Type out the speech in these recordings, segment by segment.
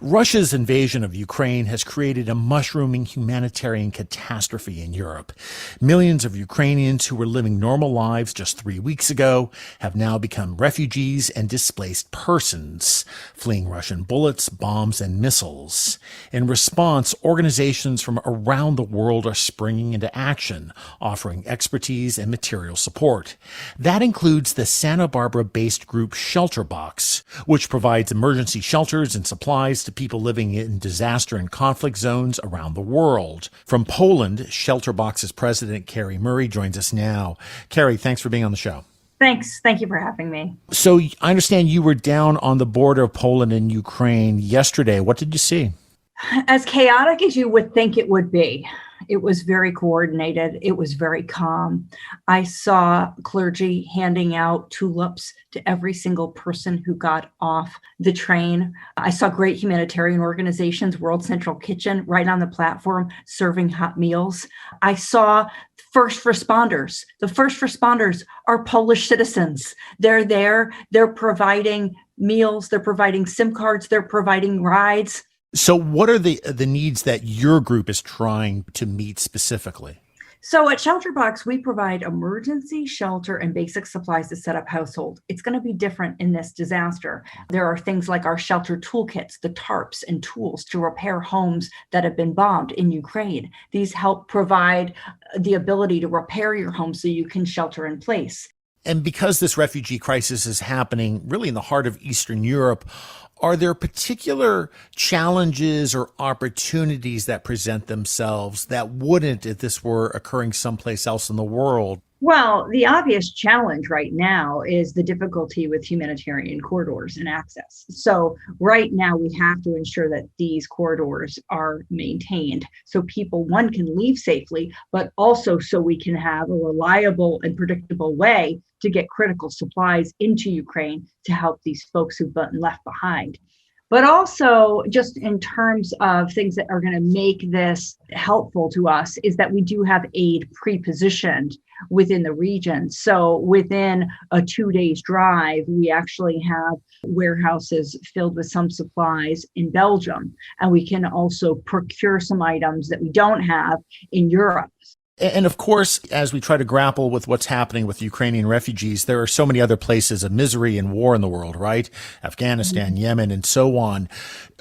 Russia's invasion of Ukraine has created a mushrooming humanitarian catastrophe in Europe. Millions of Ukrainians who were living normal lives just 3 weeks ago have now become refugees and displaced persons, fleeing Russian bullets, bombs, and missiles. In response, organizations from around the world are springing into action, offering expertise and material support. That includes the Santa Barbara-based group Shelterbox, which provides emergency shelters and supplies to people living in disaster and conflict zones around the world. From Poland, Shelterbox's president, Carrie Murray, joins us now. Carrie, thanks for being on the show. Thanks. Thank you for having me. So I understand you were down on the border of Poland and Ukraine yesterday. What did you see? As chaotic as you would think it would be, it was very coordinated. It was very calm. I saw clergy handing out tulips to every single person who got off the train. I saw great humanitarian organizations, World Central Kitchen, right on the platform, serving hot meals. I saw first responders. The first responders are Polish citizens. They're there. They're providing meals. They're providing SIM cards. They're providing rides. So what are the needs that your group is trying to meet specifically? So at Shelterbox, we provide emergency shelter and basic supplies to set up household. It's going to be different in this disaster. There are things like our shelter toolkits, the tarps and tools to repair homes that have been bombed in Ukraine. These help provide the ability to repair your home so you can shelter in place. And because this refugee crisis is happening really in the heart of Eastern Europe, are there particular challenges or opportunities that present themselves that wouldn't if this were occurring someplace else in the world? Well, the obvious challenge right now is the difficulty with humanitarian corridors and access. So right now we have to ensure that these corridors are maintained so people, one, can leave safely, but also so we can have a reliable and predictable way to get critical supplies into Ukraine to help these folks who've been left behind. But also, just in terms of things that are going to make this helpful to us, is that we do have aid pre-positioned within the region. So within a 2 days drive, we actually have warehouses filled with some supplies in Belgium. And we can also procure some items that we don't have in Europe. And of course, as we try to grapple with what's happening with Ukrainian refugees, there are so many other places of misery and war in the world, right? Afghanistan, Yemen, and so on.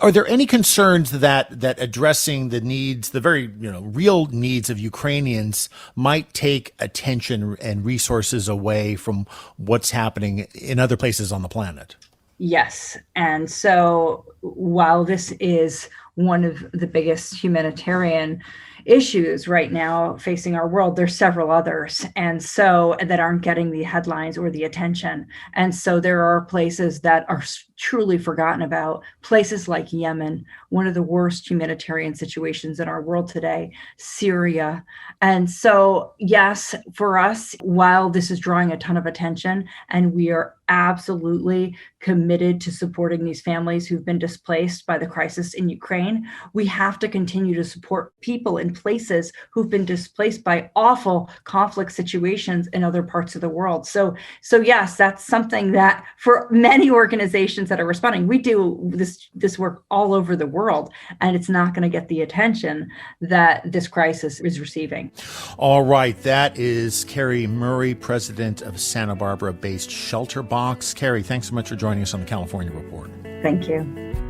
Are there any concerns that addressing the needs, the very real needs of Ukrainians might take attention and resources away from what's happening in other places on the planet? Yes. And so while this is one of the biggest humanitarian issues right now facing our world, there's several others, and so that aren't getting the headlines or the attention. And so there are places that are truly forgotten about, places like Yemen, one of the worst humanitarian situations in our world today, Syria. And so, yes, for us, while this is drawing a ton of attention, and we are absolutely committed to supporting these families who've been displaced by the crisis in Ukraine, we have to continue to support people in places who've been displaced by awful conflict situations in other parts of the world. So yes, that's something that for many organizations that are responding, we do this work all over the world, and it's not going to get the attention that this crisis is receiving. All right. That is Carrie Murray, president of Santa Barbara-based Shelterbox. Carrie, thanks so much for joining us on the California Report. Thank you.